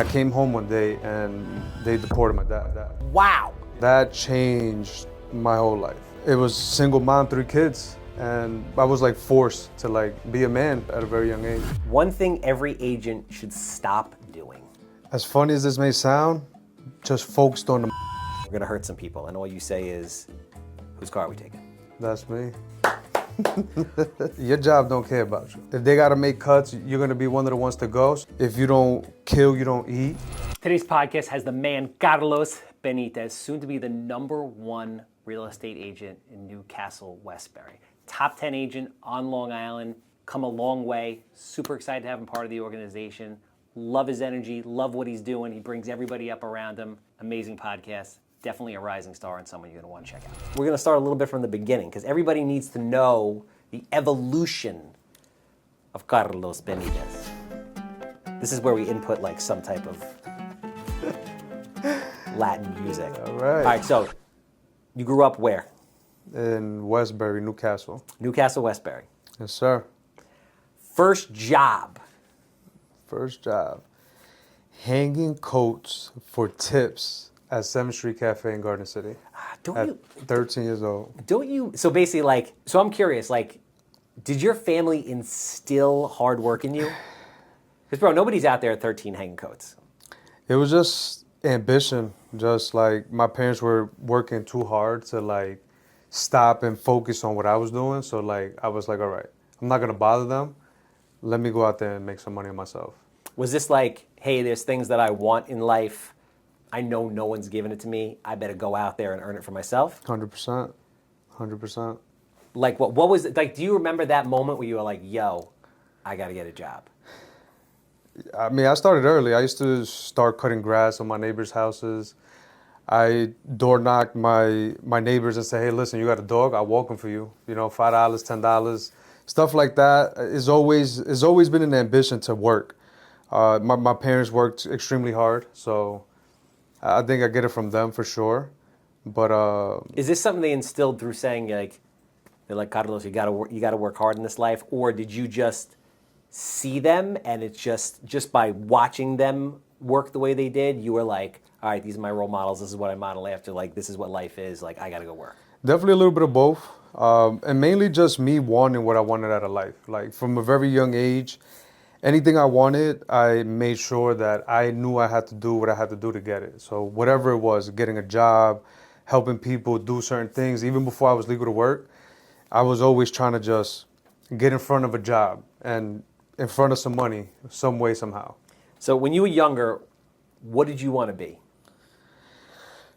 I came home one day and they deported my dad. Wow. That changed my whole life. It was single mom, 3 kids, and I was like forced to like be a man at a very young age. One thing every agent should stop doing. As funny as this may sound, just focused on the We're gonna hurt some people, and all you say is, whose car are we taking? That's me. Your job don't care about you. If they gotta make cuts, you're gonna be one of the ones to go. If you don't kill, you don't eat. Today's podcast has the man Carlos Benitez, soon to be the #1 real estate agent in Newcastle, Westbury. Top 10 agent on Long Island, come a long way. Super excited to have him part of the organization. Love his energy, love what he's doing. He brings everybody up around him. Amazing podcast. Definitely a rising star and someone you're going to want to check out. We're going to start a little bit from the beginning because everybody needs to know the evolution of Carlos Benitez. This is where we input like some type of Latin music. All right. All right, so you grew up where? In Westbury, Newcastle. Newcastle, Westbury. Yes, sir. First job. First job. Hanging coats for tips at 7th Street Cafe in Garden City. At 13 years old. So basically like, so I'm curious, like, did your family instill hard work in you? Because bro, nobody's out there at 13 hanging coats. It was just ambition. Just like my parents were working too hard to like stop and focus on what I was doing. So like, I was like, all right, I'm not gonna bother them. Let me go out there and make some money on myself. Was this like, hey, there's things that I want in life. I know no one's giving it to me. I better go out there and earn it for myself. 100%. 100%. Like what was it? Like, do you remember that moment where you were like, yo, I got to get a job? I mean, I started early. I used to start cutting grass on my neighbors' houses. I door knocked my neighbors and say, hey, listen, you got a dog? I'll walk him for you. You know, $5, $10. Stuff like that is always been an ambition to work. My parents worked extremely hard, so I think I get it from them for sure. But is this something they instilled through saying like, they're like, Carlos, you gotta work hard in this life, or did you just see them and it's just by watching them work the way they did, you were like, all right, these are my role models. This is what I model after. Like, this is what life is. Like, I gotta go work. Definitely a little bit of both, and mainly just me wanting what I wanted out of life. Like from a very young age, anything I wanted, I made sure that I knew I had to do what I had to do to get it. So whatever it was, getting a job, helping people do certain things, even before I was legal to work, I was always trying to just get in front of a job and in front of some money, some way, somehow. So when you were younger, what did you want to be?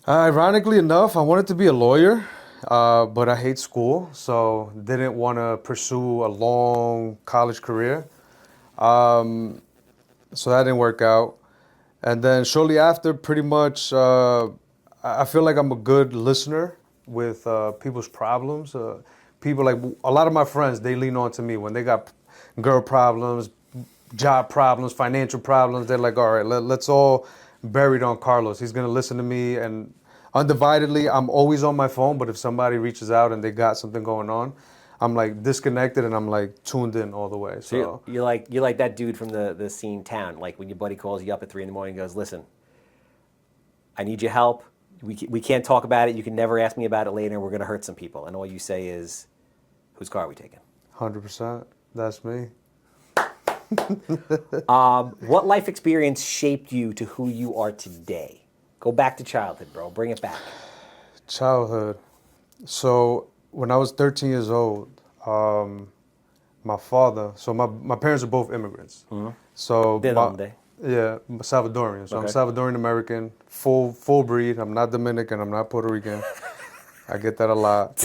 Ironically enough, I wanted to be a lawyer, but I hate school, so didn't want to pursue a long college career. So that didn't work out. And then shortly after, pretty much, I feel like I'm a good listener with people's problems. People like a lot of my friends, they lean on to me when they got girl problems, job problems, financial problems. They're like, all right, let's all bury it on Carlos. He's going to listen to me. And undividedly, I'm always on my phone. But if somebody reaches out and they got something going on, I'm like disconnected and I'm like tuned in all the way. So you're like that dude from the scene Town. Like when your buddy calls you up at 3 a.m. and goes, listen, I need your help. We can't talk about it. You can never ask me about it later. We're going to hurt some people. And all you say is, whose car are we taking? 100%. That's me. What life experience shaped you to who you are today? Go back to childhood, bro. Bring it back. Childhood. So when I was 13 years old, my father, so my parents are both immigrants. Mm-hmm. So Yeah, Salvadorian. So okay. I'm Salvadorian American, full breed. I'm not Dominican. I'm not Puerto Rican. I get that a lot.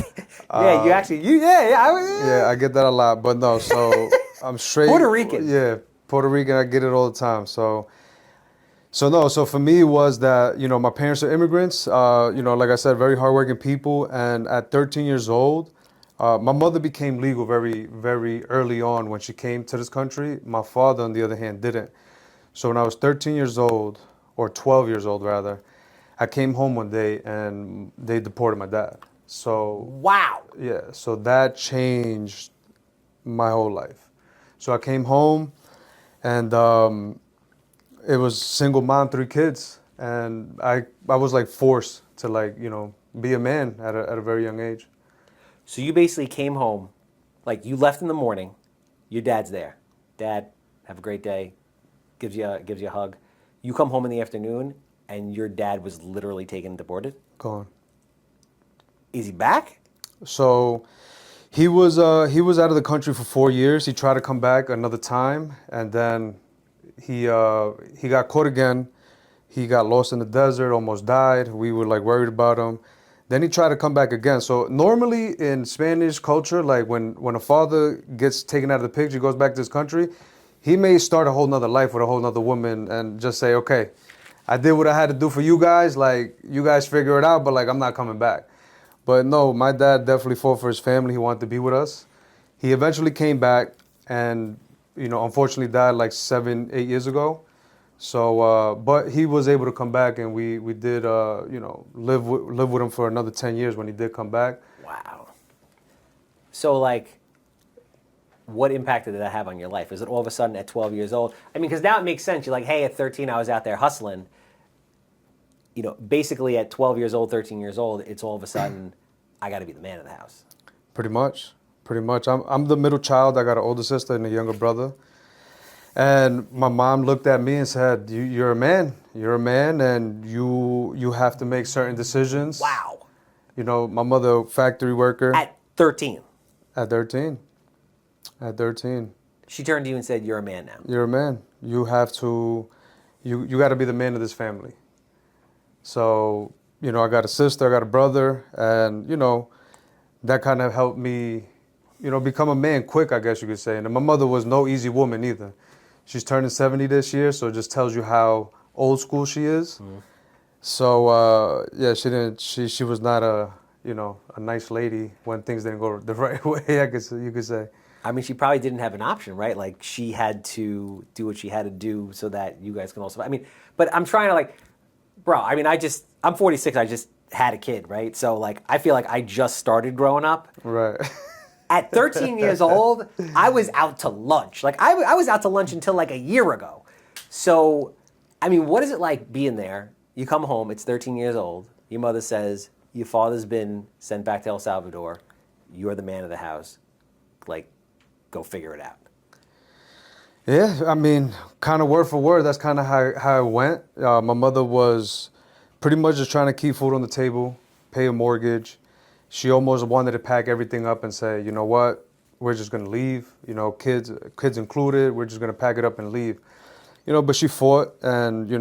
Yeah, Yeah, I get that a lot. But no, so I'm straight. Puerto Rican. Yeah, Puerto Rican. I get it all the time. So for me it was that, my parents are immigrants, like I said, very hardworking people. And at 13 years old, my mother became legal very, very early on when she came to this country. My father, on the other hand, didn't. So when I was 13 years old, or 12 years old rather, I came home one day and they deported my dad. So wow. Yeah, so that changed my whole life. So I came home and it was single mom, 3 kids, and I was like forced to like be a man at a very young age. So you basically came home, like you left in the morning, your dad's there. Dad, have a great day, gives you a hug. You come home in the afternoon, and your dad was literally taken and deported. Gone. Is he back? So he was out of the country for 4 years. He tried to come back another time, and then he got caught again. He got lost in the desert, almost died. We were like worried about him. Then he tried to come back again. So normally in Spanish culture, like when a father gets taken out of the picture, goes back to his country, he may start a whole nother life with a whole nother woman and just say, okay, I did what I had to do for you guys. Like, you guys figure it out, but like, I'm not coming back. But no, my dad definitely fought for his family. He wanted to be with us. He eventually came back and, unfortunately died like 7, 8 years ago. So, but he was able to come back, and we did, live with him for another 10 years when he did come back. Wow. So, like, what impact did that have on your life? Is it all of a sudden at 12 years old? I mean, because now it makes sense. You're like, hey, at 13, I was out there hustling. Basically at 12 years old, 13 years old, it's all of a sudden, I got to be the man of the house. Pretty much. I'm the middle child. I got an older sister and a younger brother. And my mom looked at me and said, you're a man. You're a man, and you have to make certain decisions. Wow. My mother, factory worker. At 13. At 13. At 13. She turned to you and said, you're a man now. You're a man. You have to, you got to be the man of this family. So, I got a sister, I got a brother, and, that kind of helped me, become a man quick, I guess you could say. And my mother was no easy woman either. She's turning 70 this year, so it just tells you how old school she is. Mm. So, yeah, she was not a nice lady when things didn't go the right way, you could say. I mean, she probably didn't have an option, right? Like, she had to do what she had to do so that you guys can also, but I'm trying to bro, I'm 46, I just had a kid, right? So, I feel like I just started growing up. Right. At 13 years old, I was out to lunch. I was out to lunch until a year ago. So, what is it like being there? You come home, it's 13 years old. Your mother says, your father's been sent back to El Salvador. You're the man of the house. Go figure it out. Yeah, kind of word for word, that's kind of how it went. My mother was pretty much just trying to keep food on the table, pay a mortgage. She almost wanted to pack everything up and say, you know what, we're just going to leave. Kids included, we're just going to pack it up and leave. But she fought, and,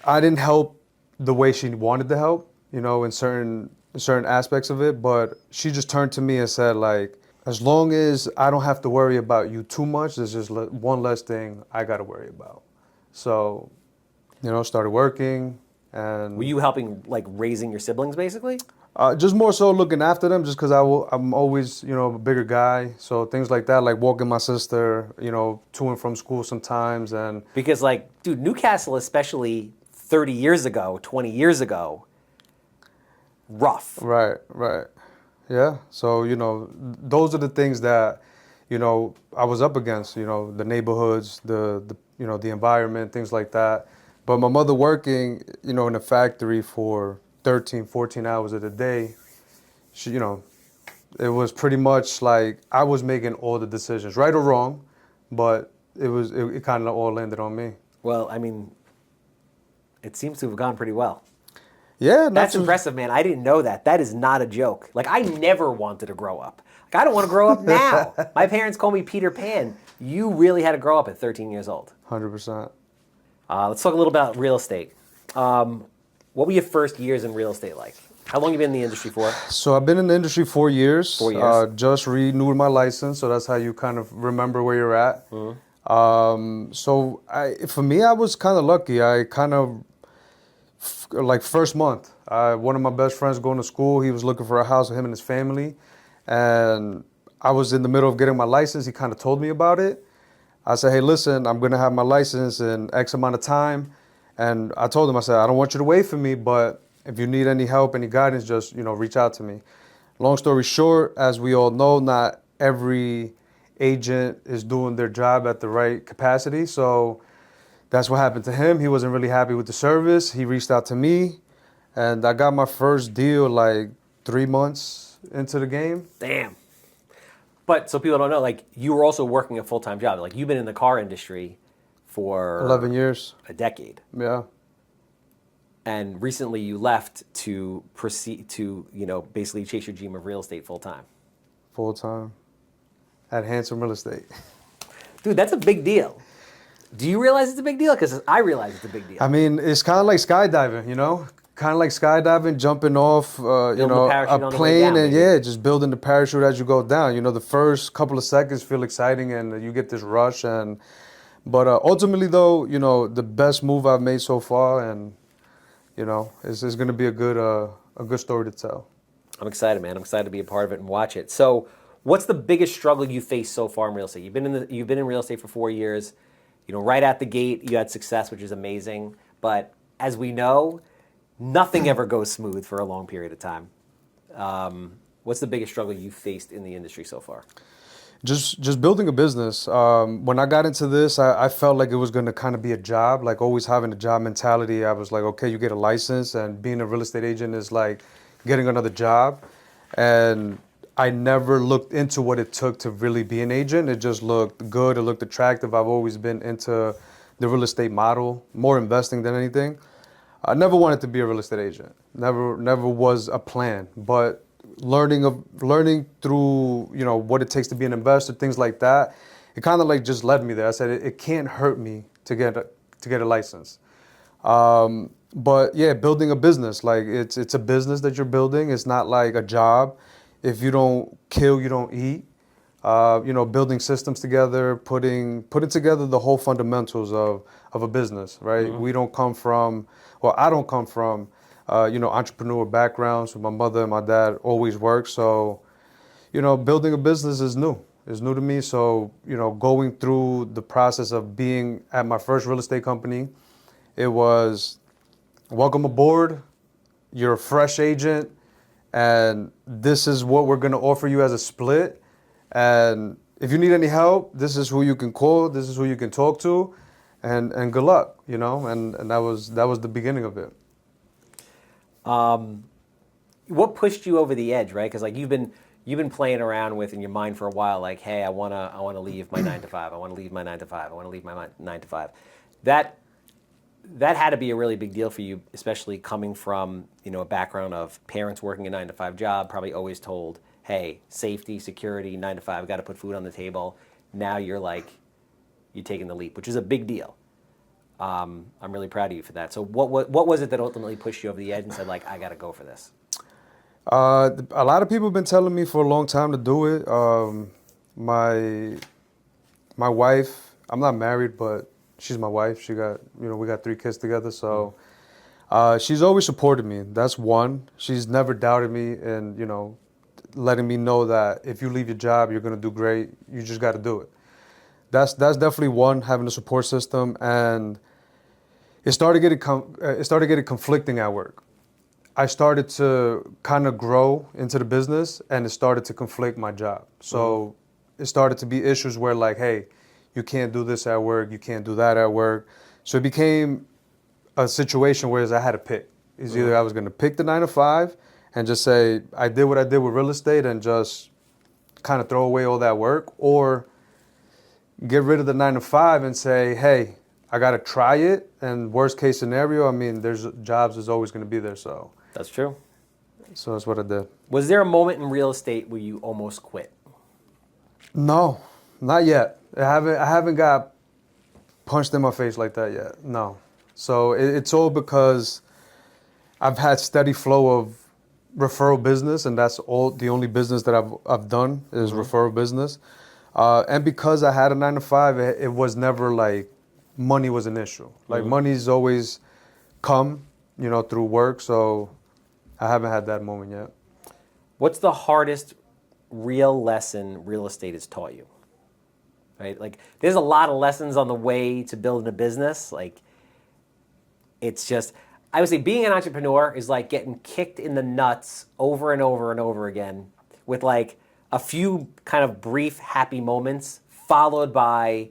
I didn't help the way she wanted to help, in certain aspects of it. But she just turned to me and said, as long as I don't have to worry about you too much, there's just one less thing I got to worry about. So, started working. And were you helping, raising your siblings, basically? Just more so looking after them, just because I'm always, a bigger guy. So things like that, like walking my sister, to and from school sometimes. And because, dude, Newcastle, especially 30 years ago, 20 years ago, rough. Right. Yeah. So, those are the things that, I was up against, the neighborhoods, the environment, things like that. But my mother working, in a factory for 13, 14 hours of the day, she, it was pretty much like I was making all the decisions, right or wrong, but it kind of all landed on me. Well, it seems to have gone pretty well. Yeah. That's impressive, man. I didn't know that. That is not a joke. I never wanted to grow up. I don't want to grow up now. My parents call me Peter Pan. You really had to grow up at 13 years old. 100%. Let's talk a little about real estate. What were your first years in real estate like? How long have you been in the industry for? So I've been in the industry 4 years. 4 years. Just renewed my license, so that's how you kind of remember where you're at. Mm-hmm. For me, I was kind of lucky. I kind of, first month, one of my best friends going to school, he was looking for a house with him and his family. And I was in the middle of getting my license. He kind of told me about it. I said, hey, listen, I'm going to have my license in X amount of time. And I told him, I said, I don't want you to wait for me, but if you need any help, any guidance, just, reach out to me. Long story short, as we all know, not every agent is doing their job at the right capacity. So that's what happened to him. He wasn't really happy with the service. He reached out to me, and I got my first deal like 3 months into the game. Damn. But so people don't know, like you were also working a full-time job. Like you've been in the car industry for 11 years. a decade. Yeah. And recently you left to proceed to, basically chase your dream of real estate full time. Full time. At Handsome Real Estate. Dude, that's a big deal. Do you realize it's a big deal? Because I realize it's a big deal. I mean, it's kind of like skydiving, Kind of like skydiving, jumping off, parachute a on the way plane, down, and maybe. just building the parachute as you go down. The first couple of seconds feel exciting, and you get this rush. But ultimately, though, the best move I've made so far, and it's going to be a good story to tell. I'm excited, man. I'm excited to be a part of it and watch it. So, what's the biggest struggle you faced so far in real estate? You've been in real estate for 4 years. Right out the gate, you had success, which is amazing. But as we know, nothing ever goes smooth for a long period of time. What's the biggest struggle you faced in the industry so far? Just building a business. When I got into this, I felt like it was going to kind of be a job, like always having a job mentality. I was like, okay, you get a license, and being a real estate agent is like getting another job. And I never looked into what it took to really be an agent. It just looked good. It looked attractive. I've always been into the real estate model, more investing than anything. I never wanted to be a real estate agent. Never was a plan. But learning through what it takes to be an investor, things like that, it kind of like just led me there. I said it can't hurt me to get a license. But yeah, building a business, like it's a business that you're building. It's not like a job. If you don't kill, you don't eat. Building systems together, putting together the whole fundamentals of a business, right? Mm-hmm. We don't come from, well, I don't come from, entrepreneur backgrounds. So my mother and my dad always worked. So, building a business is new. It's new to me. So, going through the process of being at my first real estate company, it was welcome aboard. You're a fresh agent, and this is what we're going to offer you as a split. And if you need any help, this is who you can call. This is who you can talk to, and good luck. And that was the beginning of it. What pushed you over the edge, right? Because like you've been playing around with in your mind for a while, like, hey, I wanna leave my 9 to 5. I want to leave my 9 to 5. I want to leave my 9 to 5. That had to be a really big deal for you, especially coming from a background of parents working a 9 to 5 job, probably always told, hey, safety, security, 9 to 5, got to put food on the table. Now you're taking the leap, which is a big deal. I'm really proud of you for that. So what was it that ultimately pushed you over the edge and said, like, I got to go for this? A lot of people have been telling me for a long time to do it. My wife, I'm not married, but she's my wife. She got, we got 3 kids together. So she's always supported me. That's one. She's never doubted me, and, letting me know that if you leave your job, you're going to do great. You just got to do it. That's definitely one, having a support system. And it started getting conflicting at work. I started to kind of grow into the business, and it started to conflict my job. So it started to be issues where like, hey, you can't do this at work, you can't do that at work. So it became a situation where I had to pick. It's either I was going to pick the 9 to 5 and just say, I did what I did with real estate and just kind of throw away all that work, or get rid of the 9 to 5 and say, hey, I got to try it. And worst case scenario, I mean, there's jobs is always going to be there. So That's true. So that's what I did. Was there a moment in real estate where you almost quit? No, not yet. I haven't got punched in my face like that yet. No. So it's all because I've had steady flow of referral business, and that's the only business that I've done is referral business. And because I had a 9 to 5, it was never like money was an issue. Like money's always come, through work. So I haven't had that moment yet. What's the hardest real lesson real estate has taught you? Right? Like, there's a lot of lessons on the way to building a business. Like, it's just, I would say being an entrepreneur is like getting kicked in the nuts over and over and over again with like a few kind of brief happy moments followed by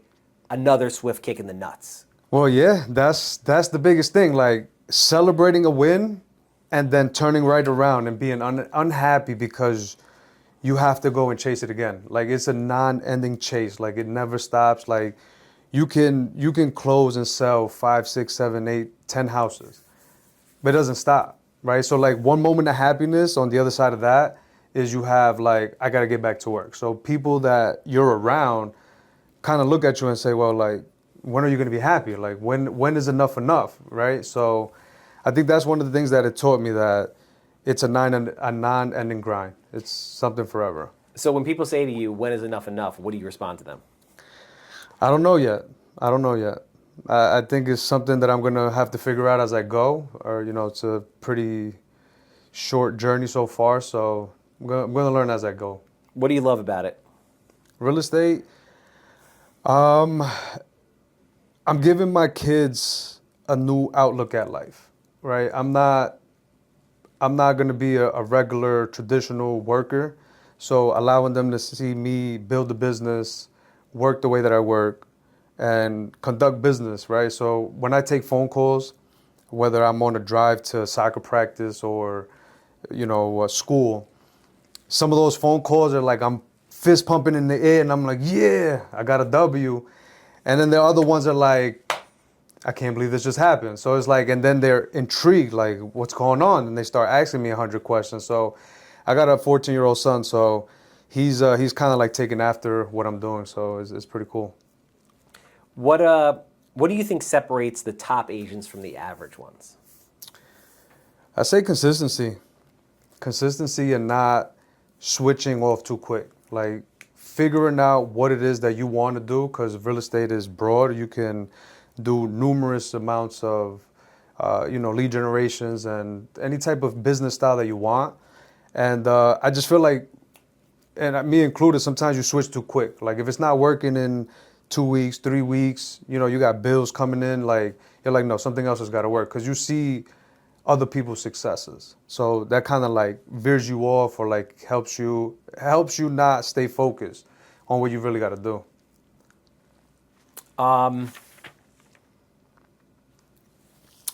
another swift kick in the nuts. Well, yeah, that's the biggest thing. Like celebrating a win and then turning right around and being unhappy because you have to go and chase it again. Like it's a non-ending chase. Like it never stops. Like you can close and sell 5, 6, 7, 8, 10 houses, but it doesn't stop, right? So like one moment of happiness on the other side of that is you have like I gotta get back to work. So people that you're around kind of look at you and say, well, like when are you gonna be happy? Like when is enough, right? So I think that's one of the things that it taught me that it's a non-ending grind. It's something forever. So when people say to you, when is enough enough, what do you respond to them? I don't know yet. I don't know yet. I think it's something that I'm gonna have to figure out as I go, or it's a pretty short journey so far. So I'm gonna learn as I go. What do you love about it? Real estate. Um, I'm giving my kids a new outlook at life, right? I'm not gonna be a regular traditional worker. So allowing them to see me build a business, work the way that I work, and conduct business, right? So when I take phone calls, whether I'm on a drive to soccer practice or, school, some of those phone calls are like I'm fist pumping in the air and I'm like, yeah, I got a W. And then the other ones are like, I can't believe this just happened. So it's like, and then they're intrigued, like, what's going on? And they start asking me 100 questions. So I got a 14-year-old son, so he's kind of like taking after what I'm doing. So it's pretty cool. What do you think separates the top agents from the average ones? I say consistency and not switching off too quick. Like figuring out what it is that you want to do, because real estate is broad. You can do numerous amounts of, lead generations and any type of business style that you want. And I just feel like, and me included, sometimes you switch too quick. Like if it's not working in 2 weeks, 3 weeks, you got bills coming in, like you're like, no, something else has got to work because you see other people's successes. So that kind of like veers you off or like helps you not stay focused on what you really got to do.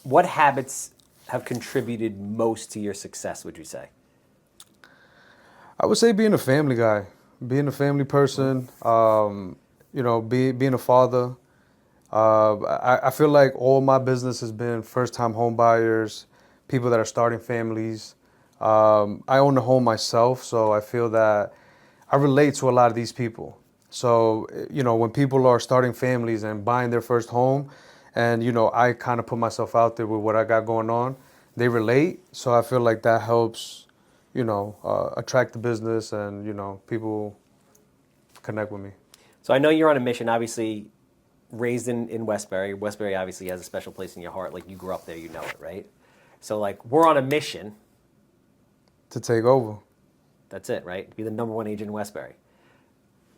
What habits have contributed most to your success, would you say? I would say being a family guy, being a family person, being a father. I feel like all my business has been first-time home buyers, people that are starting families. I own a home myself, so I feel that I relate to a lot of these people. So, when people are starting families and buying their first home, and, I kind of put myself out there with what I got going on, they relate. So I feel like that helps, attract the business and, people connect with me. So I know you're on a mission, obviously raised in Westbury. Westbury obviously has a special place in your heart. Like you grew up there, you know it, right? So like we're on a mission. To take over. That's it, right? Be the number one agent in Westbury.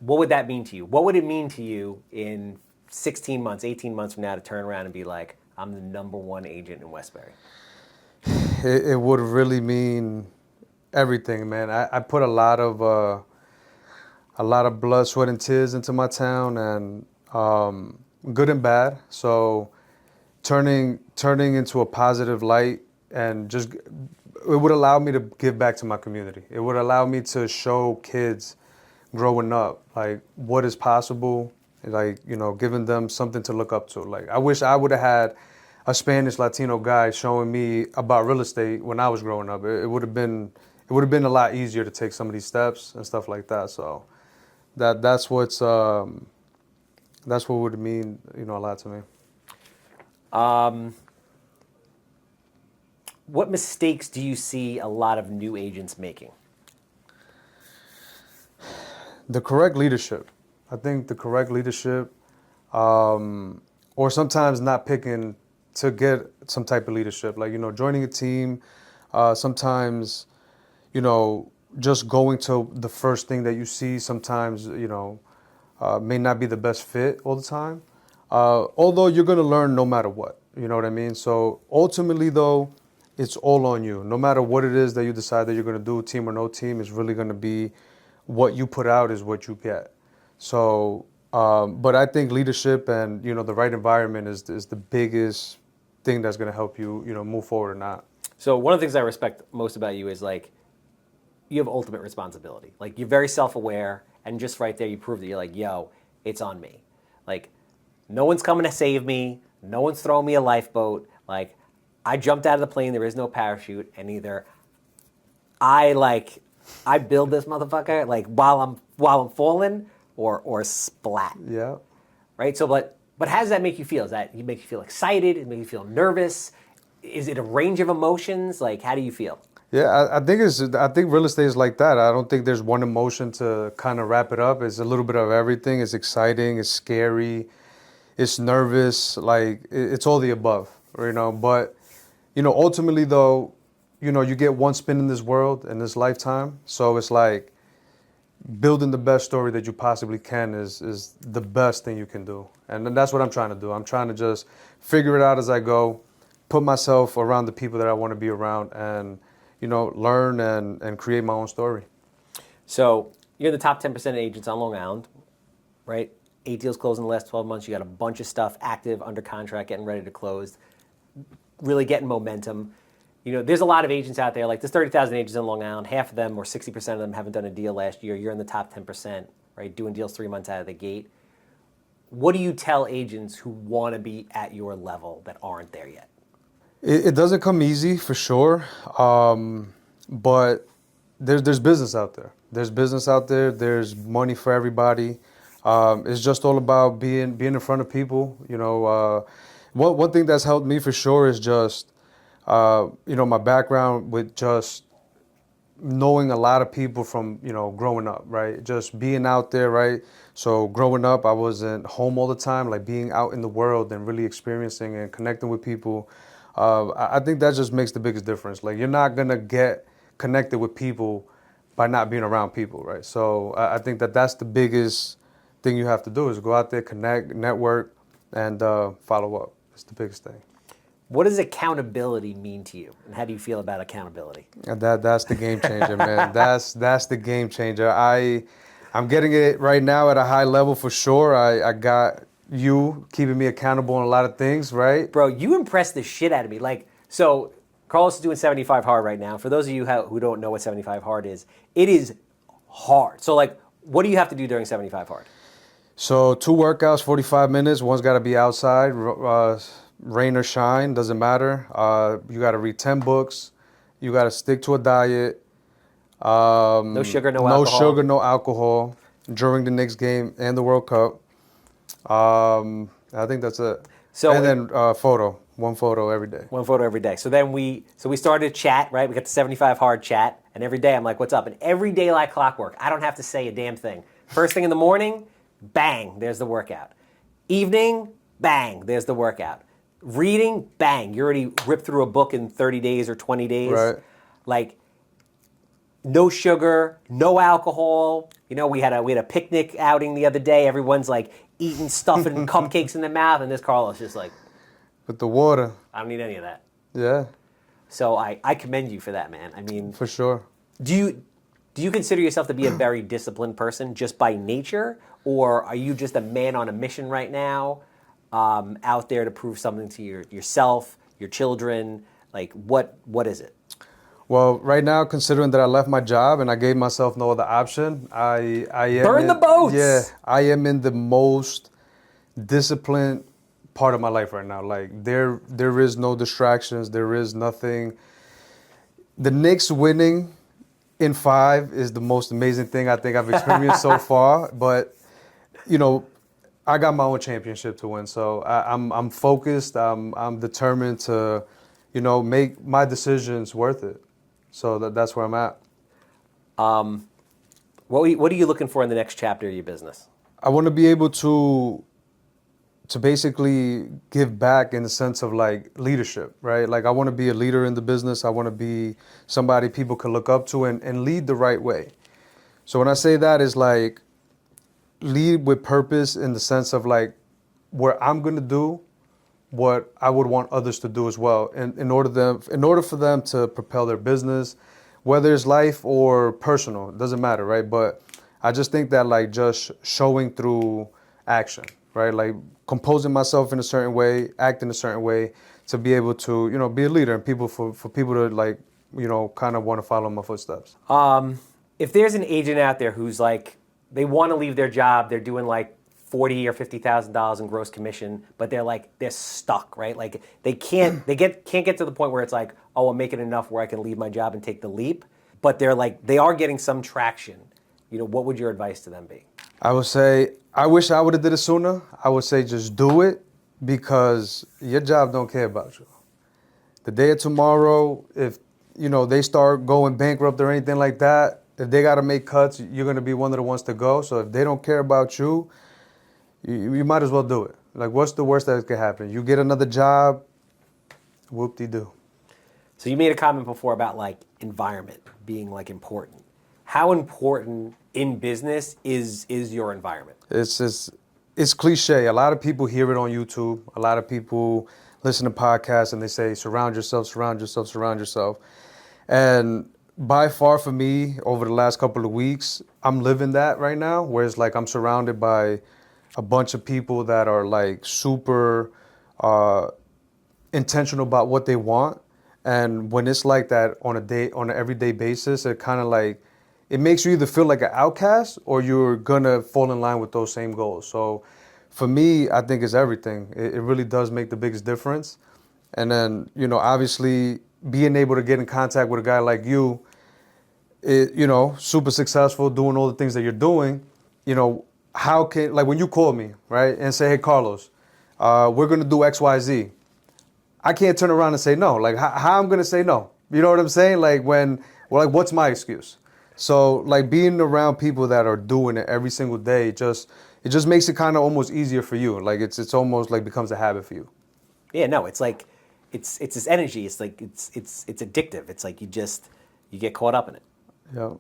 What would that mean to you? What would it mean to you in 16 months, 18 months from now to turn around and be like, I'm the number one agent in Westbury? It would really mean everything, man. I put a lot of blood, sweat, and tears into my town, and good and bad. So turning into a positive light and just it would allow me to give back to my community. It would allow me to show kids growing up like what is possible, like giving them something to look up to. Like I wish I would have had a Spanish Latino guy showing me about real estate when I was growing up. It would have been a lot easier to take some of these steps and stuff like that. So that's what would mean a lot to me. What mistakes do you see a lot of new agents making? The correct leadership. I think the correct leadership, or sometimes not picking to get some type of leadership, like joining a team. Sometimes, just going to the first thing that you see. Sometimes may not be the best fit all the time. Although you're gonna learn no matter what. You know what I mean? So ultimately, though, it's all on you. No matter what it is that you decide that you're gonna do, team or no team, it's really gonna be what you put out is what you get. So But I think leadership and the right environment is the biggest thing that's going to help you move forward or not. So one of the things I respect most about you is like you have ultimate responsibility. Like you're very self-aware, and just right there you prove that you're like, yo, it's on me. Like no one's coming to save me. No one's throwing me a lifeboat. Like I jumped out of the plane. There is no parachute, and either I build this motherfucker like while I'm falling, or splat. Yeah. Right. So, but how does that make you feel? Does that make you feel excited? Does it make you feel nervous? Is it a range of emotions? Like, how do you feel? Yeah, I think real estate is like that. I don't think there's one emotion to kind of wrap it up. It's a little bit of everything. It's exciting. It's scary. It's nervous. Like it's all the above, But ultimately though, you get one spin in this world in this lifetime. So it's like building the best story that you possibly can is the best thing you can do. And then that's what I'm trying to do. I'm trying to just figure it out as I go, put myself around the people that I want to be around, and learn and create my own story. So you're the top 10% of agents on Long Island, right? 8 deals closed in the last 12 months. You got a bunch of stuff active, under contract, getting ready to close, really getting momentum. There's a lot of agents out there. Like there's 30,000 agents in Long Island. Half of them, or 60% of them, haven't done a deal last year. You're in the top 10%, right? Doing deals 3 months out of the gate. What do you tell agents who want to be at your level that aren't there yet? It doesn't come easy for sure, but there's business out there. There's business out there. There's money for everybody. It's just all about being in front of people. One thing that's helped me for sure is just my background with just knowing a lot of people from growing up, right? Just being out there, right? So growing up, I wasn't home all the time. Like being out in the world and really experiencing and connecting with people. I think that just makes the biggest difference. Like you're not gonna get connected with people by not being around people, right? So I think that's the biggest thing you have to do is go out there, connect, network, and follow up. It's the biggest thing. What does accountability mean to you, and how do you feel about accountability? That's the game changer, man. That's the game changer. I'm getting it right now at a high level for sure. I got you keeping me accountable on a lot of things, right? Bro, you impress the shit out of me. Like, so Carlos is doing 75 hard right now. For those of you who don't know what 75 hard is, it is hard. So like, what do you have to do during 75 hard? So 2 workouts, 45 minutes. One's got to be outside, rain or shine, doesn't matter. You got to read 10 books. You got to stick to a diet. No sugar, no alcohol. No sugar, no alcohol during the Knicks game and the World Cup. I think that's it. So and then one photo every day. One photo every day. So then we started a chat, right? We got the 75 hard chat, and every day I'm like, what's up? And every day like clockwork, I don't have to say a damn thing. First thing in the morning, bang, there's the workout. Evening, bang, there's the workout. Reading, bang, you already ripped through a book in 30 days or 20 days. Right. Like, no sugar, no alcohol. We had a picnic outing the other day. Everyone's like eating stuff and cupcakes in their mouth, and this Carlos just like, with the water. I don't need any of that. Yeah. So I commend you for that, man. I mean, for sure. Do you consider yourself to be a very disciplined person just by nature, or are you just a man on a mission right now, out there to prove something to yourself, your children? Like, what is it? Well, right now, considering that I left my job and I gave myself no other option, I am burn the boats. Yeah, I am in the most disciplined part of my life right now. Like there is no distractions. There is nothing. The Knicks winning in 5 is the most amazing thing I think I've experienced so far. But I got my own championship to win, so I'm focused. I'm determined to, make my decisions worth it. So that's where I'm at. What are you looking for in the next chapter of your business? I want to be able to basically give back in the sense of like leadership, right? Like I want to be a leader in the business. I want to be somebody people can look up to and lead the right way. So when I say that is like lead with purpose in the sense of like where I'm going to do what I would want others to do as well. And in order for them to propel their business, whether it's life or personal, it doesn't matter, right? But I just think that like just showing through action, right? Like composing myself in a certain way, act in a certain way to be able to, be a leader and for people to like, kind of want to follow my footsteps. If there's an agent out there who's like, they want to leave their job, they're doing like $40,000 or $50,000 in gross commission, but they're stuck, right? Like can't get to the point where it's like, oh, I'm making enough where I can leave my job and take the leap. But they are getting some traction. What would your advice to them be? I would say, I wish I would have did it sooner. I would say just do it because your job don't care about you. The day of tomorrow, if, they start going bankrupt or anything like that, if they got to make cuts, you're going to be one of the ones to go. So if they don't care about you, you might as well do it. Like, what's the worst that could happen? You get another job, whoop-de-doo. So you made a comment before about like environment being like important. How important in business is your environment? It's cliche. A lot of people hear it on YouTube. A lot of people listen to podcasts and they say, surround yourself, surround yourself, surround yourself. And by far for me, over the last couple of weeks, I'm living that right now, where it's like I'm surrounded by a bunch of people that are like super intentional about what they want. And when it's like that on an everyday basis, it kind of like, it makes you either feel like an outcast or you're gonna fall in line with those same goals. So for me, I think it's everything. It really does make the biggest difference. And then, obviously being able to get in contact with a guy like you, super successful, doing all the things that you're doing, how can, like when you call me, right, and say, hey, Carlos, we're gonna do X, Y, Z. I can't turn around and say no. Like, how I'm gonna say no? You know what I'm saying? Like what's my excuse? So like being around people that are doing it every single day, it just makes it kind of almost easier for you. Like it's almost like becomes a habit for you. Yeah, no, it's like it's this energy. It's like it's addictive. It's like you get caught up in it. Yeah.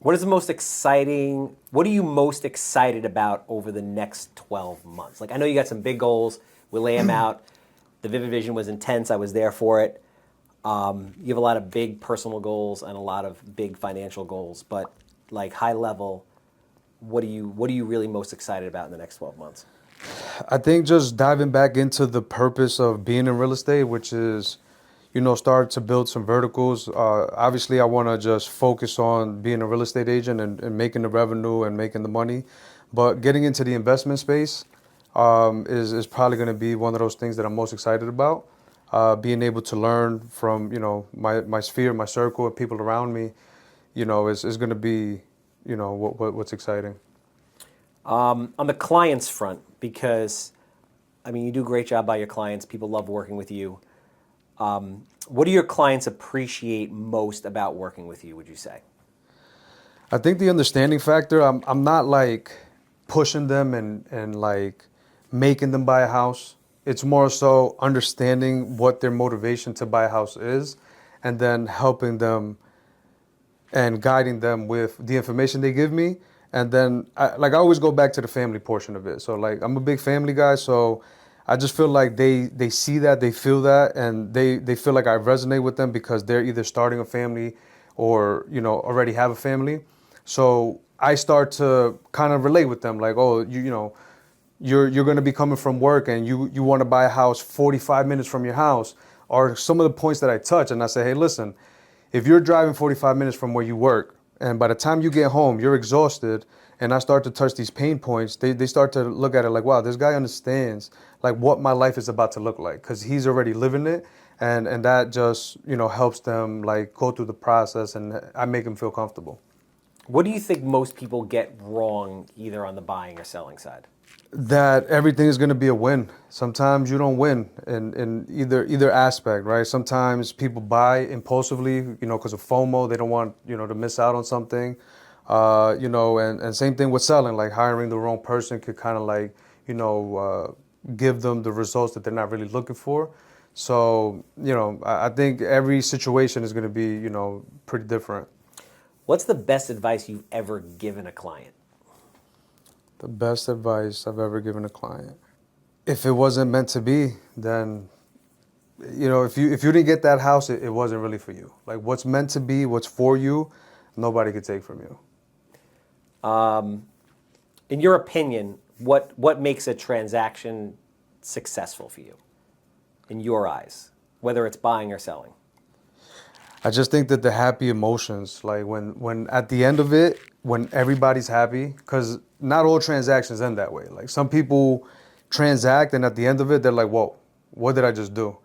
What are you most excited about over the next 12 months? Like I know you got some big goals. We'll lay them out. The Vivid Vision was intense. I was there for it. You have a lot of big personal goals and a lot of big financial goals, but like high level, what are you really most excited about in the next 12 months? I think just diving back into the purpose of being in real estate, which is, start to build some verticals. Obviously, I want to just focus on being a real estate agent and making the revenue and making the money. But getting into the investment space is probably going to be one of those things that I'm most excited about. Being able to learn from, my sphere, my circle, and people around me, is going to be, what's exciting. On the clients front, because, you do a great job by your clients. People love working with you. What do your clients appreciate most about working with you, would you say? I think the understanding factor, I'm not like pushing them and like making them buy a house. It's more so understanding what their motivation to buy a house is and then helping them and guiding them with the information they give me. And then I always go back to the family portion of it. So like I'm a big family guy, so I just feel like they see that, they feel that, and they feel like I resonate with them because they're either starting a family or, already have a family. So I start to kind of relate with them like, oh, you're going to be coming from work and you want to buy a house 45 minutes from your house, or some of the points that I touch. And I say, hey, listen, if you're driving 45 minutes from where you work and by the time you get home, you're exhausted, and I start to touch these pain points, they start to look at it like, wow, this guy understands like what my life is about to look like because he's already living it. And that just, helps them like go through the process, and I make them feel comfortable. What do you think most people get wrong either on the buying or selling side? That everything is going to be a win. Sometimes you don't win in either aspect, right? Sometimes people buy impulsively, because of FOMO. They don't want, to miss out on something, and same thing with selling, like hiring the wrong person could kind of like, give them the results that they're not really looking for. So, I think every situation is going to be, pretty different. What's the best advice you've ever given a client? The best advice I've ever given a client. If it wasn't meant to be, then, if you didn't get that house, it wasn't really for you. Like what's meant to be, what's for you, nobody could take from you. In your opinion, What makes a transaction successful for you, in your eyes, whether it's buying or selling? I just think that the happy emotions, like when at the end of it, when everybody's happy, because not all transactions end that way. Like some people transact and at the end of it, they're like, whoa, what did I just do?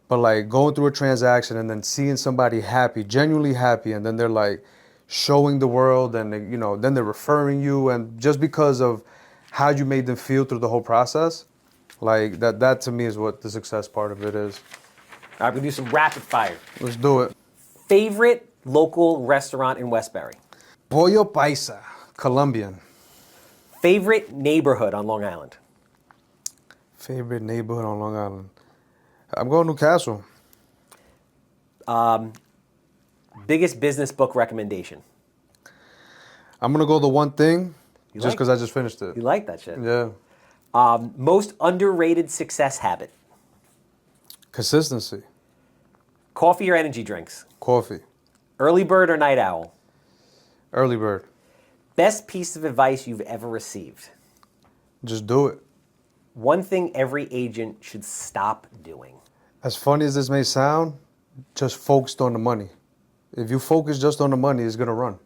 But like going through a transaction and then seeing somebody happy, genuinely happy, and then they're like showing the world and they, then they're referring you, and just because of how you made them feel through the whole process, like that to me is what the success part of it is. All right, we're going to do some rapid fire. Let's do it. Favorite local restaurant in Westbury? Pollo Paisa, Colombian. Favorite neighborhood on Long Island? Favorite neighborhood on Long Island? I'm going to Newcastle. Biggest business book recommendation? I'm going to go The One Thing, You just like- because I just finished it. You like that shit? Yeah. Most underrated success habit? Consistency. Coffee or energy drinks? Coffee. Early bird or night owl? Early bird. Best piece of advice you've ever received? Just do it. One thing every agent should stop doing? As funny as this may sound, just focused on the money. If you focus just on the money, it's going to run.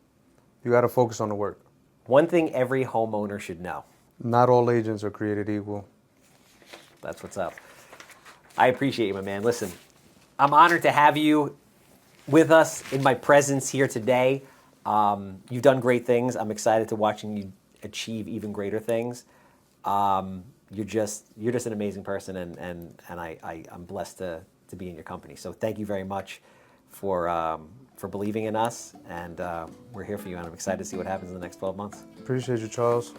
You got to focus on the work. One thing every homeowner should know? Not all agents are created equal. That's what's up. I appreciate you, my man. Listen, I'm honored to have you with us in my presence here today. You've done great things. I'm excited to watching you achieve even greater things. You're just an amazing person, and I'm blessed to be in your company. So thank you very much for believing in us, and we're here for you, and I'm excited to see what happens in the next 12 months. Appreciate you, Charles.